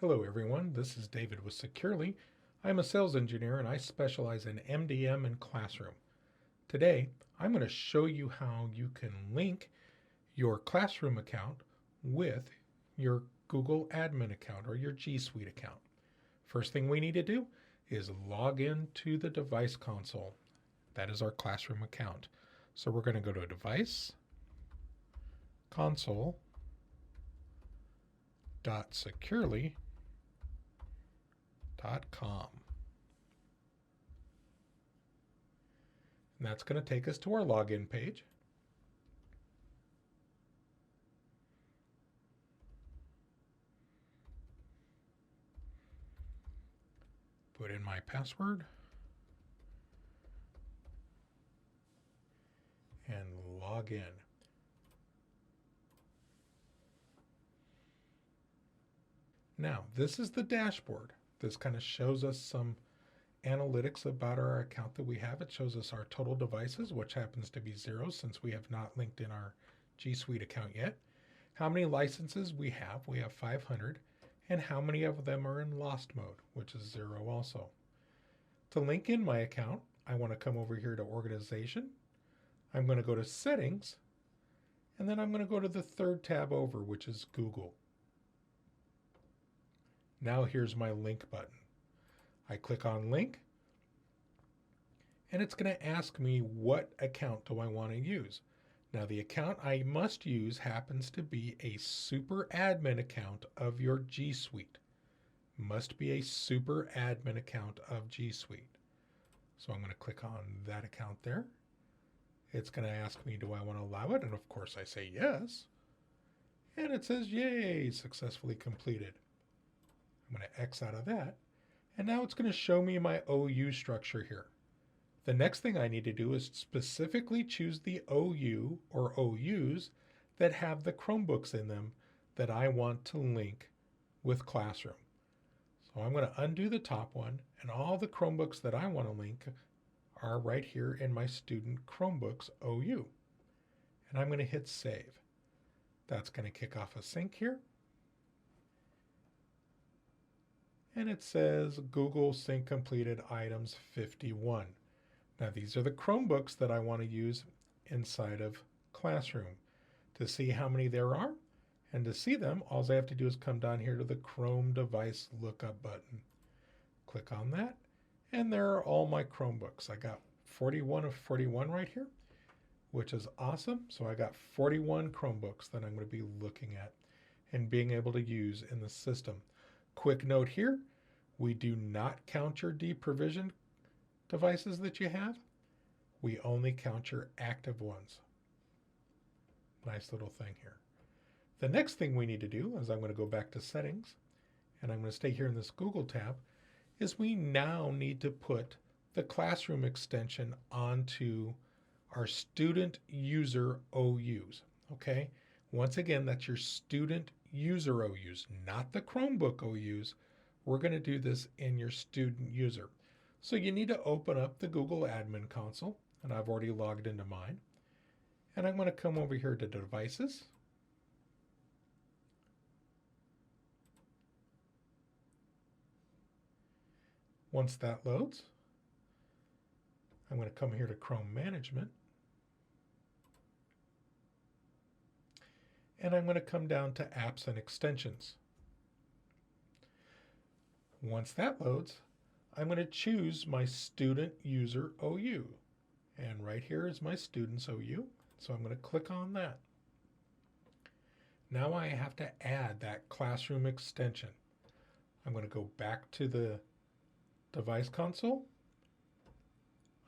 Hello everyone, this is David with Securely. I'm a sales engineer and I specialize in MDM and Classroom. Today, I'm going to show you how you can link your Classroom account with your Google Admin account or your G Suite account. First thing we need to do is log into the device console. That is our Classroom account. So we're going to go to Device, Console.securely.com. And that's going to take us to our login page. Put in my password and log in. Now, this is the dashboard. This kind of shows us some analytics about our account that we have. It shows us our total devices, which happens to be 0 since we have not linked in our G Suite account yet. How many licenses we have? We have 500. And how many of them are in lost mode, which is 0 also. To link in my account, I want to come over here to Organization. I'm going to go to Settings, and then I'm going to go to the third tab over, which is Google. Now here's my link button. I click on link, and it's going to ask me what account do I want to use. Now the account I must use happens to be a super admin account of your G Suite. Must be a super admin account of G Suite. So I'm going to click on that account there. It's going to ask me, do I want to allow it? And of course I say yes. And it says, yay, successfully completed. I'm going to X out of that. And now it's going to show me my OU structure here. The next thing I need to do is specifically choose the OU or OUs that have the Chromebooks in them that I want to link with Classroom. So I'm going to undo the top one, and all the Chromebooks that I want to link are right here in my student Chromebooks OU. And I'm going to hit save. That's going to kick off a sync here. And it says Google Sync completed items 51. Now these are the Chromebooks that I want to use inside of Classroom. To see how many there are and to see them, all I have to do is come down here to the Chrome device lookup button. Click on that, and there are all my Chromebooks. I got 41 of 41 right here, which is awesome. So I got 41 Chromebooks that I'm going to be looking at and being able to use in the system. Quick note here, we do not count your deprovisioned devices that you have. We only count your active ones. Nice little thing here. The next thing we need to do is I'm going to go back to Settings, and I'm going to stay here in this Google tab, is we now need to put the Classroom extension onto our student user OUs. Okay? Once again, that's your student user OUs, not the Chromebook OUs. We're going to do this in your student user. So you need to open up the Google Admin Console, and I've already logged into mine. And I'm going to come over here to Devices. Once that loads, I'm going to come here to Chrome Management. And I'm going to come down to Apps and Extensions. Once that loads, I'm going to choose my student user OU. And right here is my student's OU. So I'm going to click on that. Now I have to add that Classroom extension. I'm going to go back to the device console.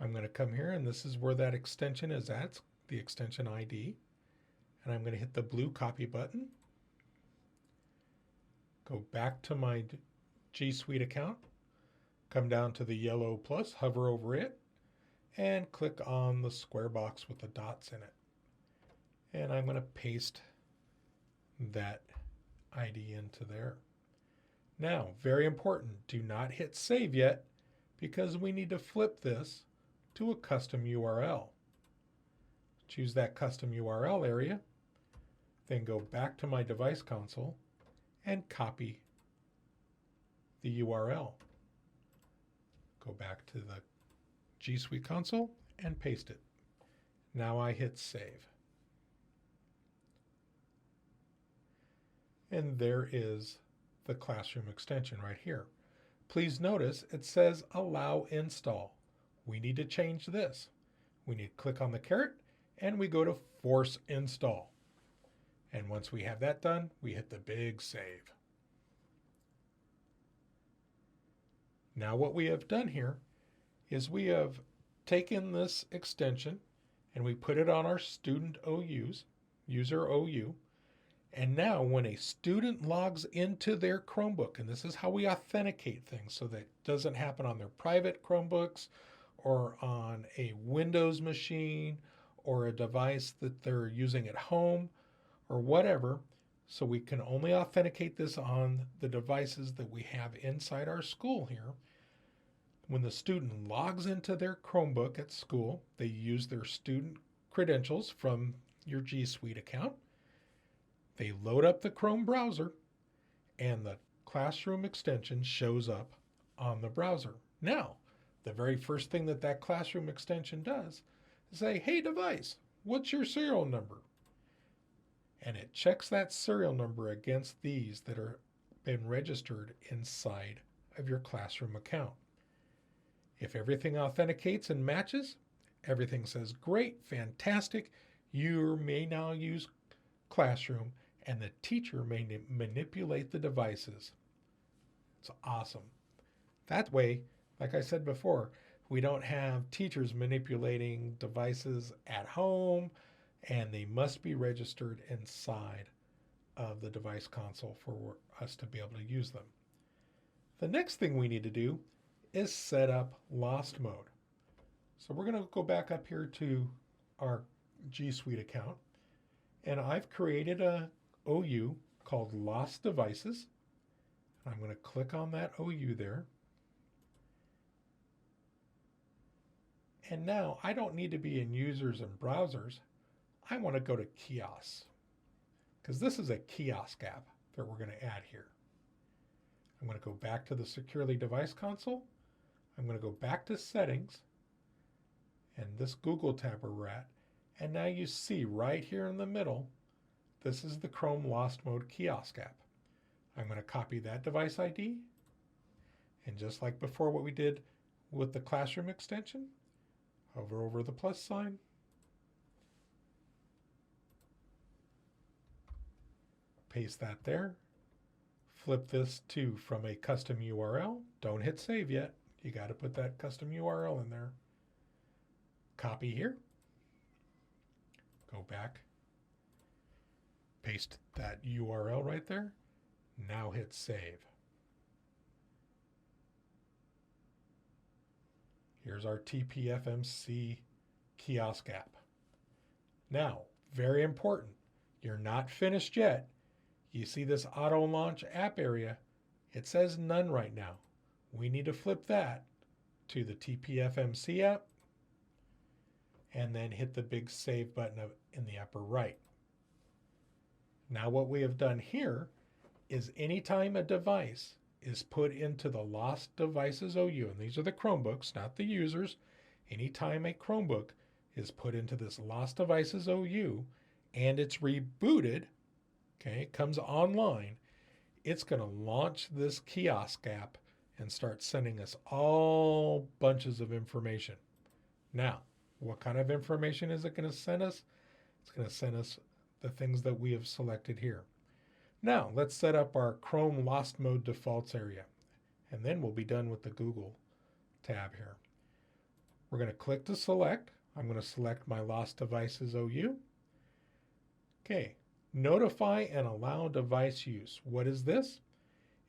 I'm going to come here, and this is where that extension is at, the extension ID. And I'm going to hit the blue copy button. Go back to my G Suite account. Come down to the yellow plus, hover over it, and click on the square box with the dots in it. And I'm going to paste that ID into there. Now, very important, do not hit save yet because we need to flip this to a custom URL. Choose that custom URL area, then go back to my device console and copy the URL. Go back to the G Suite console and paste it. Now I hit save. And there is the Classroom extension right here. Please notice it says allow install. We need to change this. We need to click on the caret and we go to force install. And once we have that done, we hit the big save. Now what we have done here is we have taken this extension and we put it on our student OUs, user OU. And now when a student logs into their Chromebook, and this is how we authenticate things so that it doesn't happen on their private Chromebooks or on a Windows machine or a device that they're using at home or whatever. So we can only authenticate this on the devices that we have inside our school here. When the student logs into their Chromebook at school, they use their student credentials from your G Suite account. They load up the Chrome browser and the Classroom extension shows up on the browser. Now, the very first thing that Classroom extension does is say, hey device, what's your serial number? And it checks that serial number against these that are been registered inside of your Classroom account. If everything authenticates and matches, everything says great, fantastic, you may now use Classroom and the teacher may manipulate the devices. It's awesome. That way, like I said before, we don't have teachers manipulating devices at home, and they must be registered inside of the device console for us to be able to use them. The next thing we need to do is set up Lost Mode. So we're going to go back up here to our G Suite account, and I've created a OU called Lost Devices. I'm going to click on that OU there. And now I don't need to be in users and browsers. I want to go to Kiosks because this is a Kiosk app that we're going to add here. I'm going to go back to the Securely Device console. I'm going to go back to Settings and this Google tab where we're at. And now you see right here in the middle, this is the Chrome Lost Mode Kiosk app. I'm going to copy that device ID. And just like before what we did with the Classroom extension, hover over the plus sign. Paste that there. Flip this to from a custom URL. Don't hit save yet. You got to put that custom URL in there. Copy here. Go back. Paste that URL right there. Now hit save. Here's our TPFMC Kiosk app. Now, very important, you're not finished yet. You see this auto launch app area. It says none right now. We need to flip that to the TPFMC app and then hit the big save button in the upper right. Now what we have done here is anytime a device is put into the Lost Devices OU, and these are the Chromebooks, not the users. Anytime a Chromebook is put into this Lost Devices OU and it's rebooted, okay, it comes online, it's going to launch this Kiosk app and start sending us all bunches of information. Now, what kind of information is it going to send us? It's going to send us the things that we have selected here. Now, let's set up our Chrome Lost Mode defaults area, and then we'll be done with the Google tab here. We're going to click to select. I'm going to select my Lost Devices OU. Okay, notify and allow device use. What is this?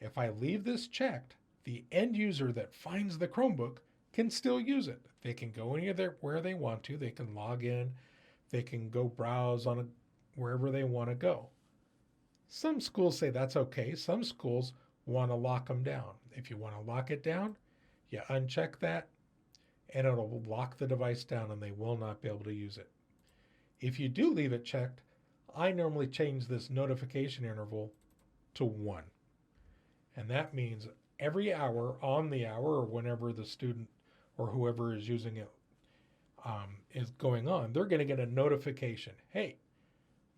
If I leave this checked, the end user that finds the Chromebook can still use it. They can go anywhere where they want to. They can log in. They can go browse on wherever they want to go. Some schools say that's okay. Some schools want to lock them down. If you want to lock it down, you uncheck that and it'll lock the device down and they will not be able to use it. If you do leave it checked, I normally change this notification interval to 1. And that means every hour, on the hour, or whenever the student or whoever is using it is going on, they're going to get a notification. Hey,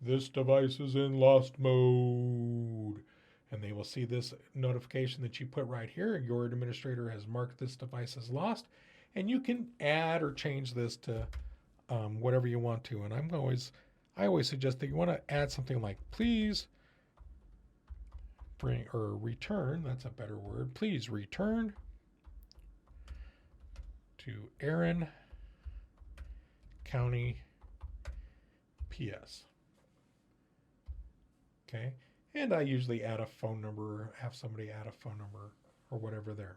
this device is in lost mode. And they will see this notification that you put right here. Your administrator has marked this device as lost. And you can add or change this to whatever you want to. And I always suggest that you want to add something like, please bring, or return, that's a better word, please return to Aaron County PS. Okay, and I usually add a phone number, have somebody add a phone number or whatever there.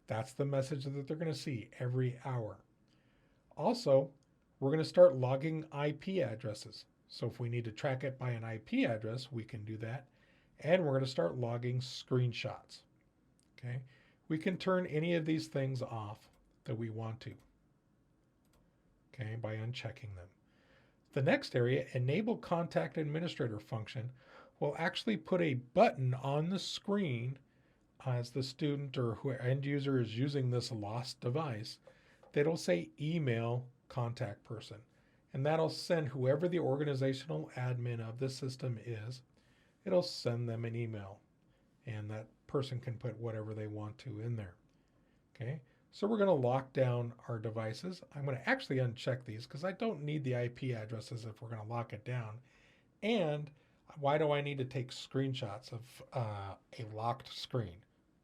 That's the message that they're going to see every hour. Also, we're going to start logging IP addresses. So if we need to track it by an IP address, we can do that. And we're going to start logging screenshots. Okay, we can turn any of these things off that we want to. Okay, by unchecking them. The next area, enable contact administrator function, will actually put a button on the screen as the student or end user is using this lost device that'll say email contact person. And that'll send whoever the organizational admin of the system is, it'll send them an email. And that person can put whatever they want to in there. Okay, so we're going to lock down our devices. I'm going to actually uncheck these because I don't need the IP addresses if we're going to lock it down. And why do I need to take screenshots of a locked screen?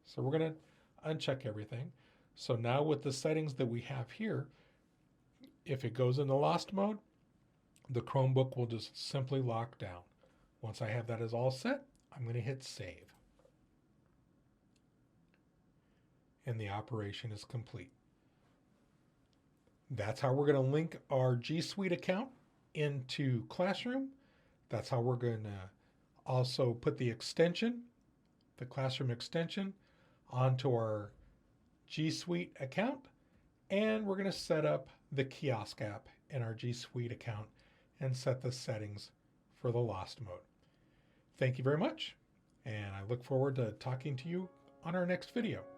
So we're going to uncheck everything. So now with the settings that we have here, if it goes into lost mode, the Chromebook will just simply lock down. Once I have that as all set, I'm going to hit save. And the operation is complete. That's how we're going to link our G Suite account into Classroom. That's how we're going to also put the extension, the Classroom extension, onto our G Suite account. And we're going to set up the Kiosk App in our G Suite account and set the settings for the lost mode. Thank you very much, and I look forward to talking to you on our next video.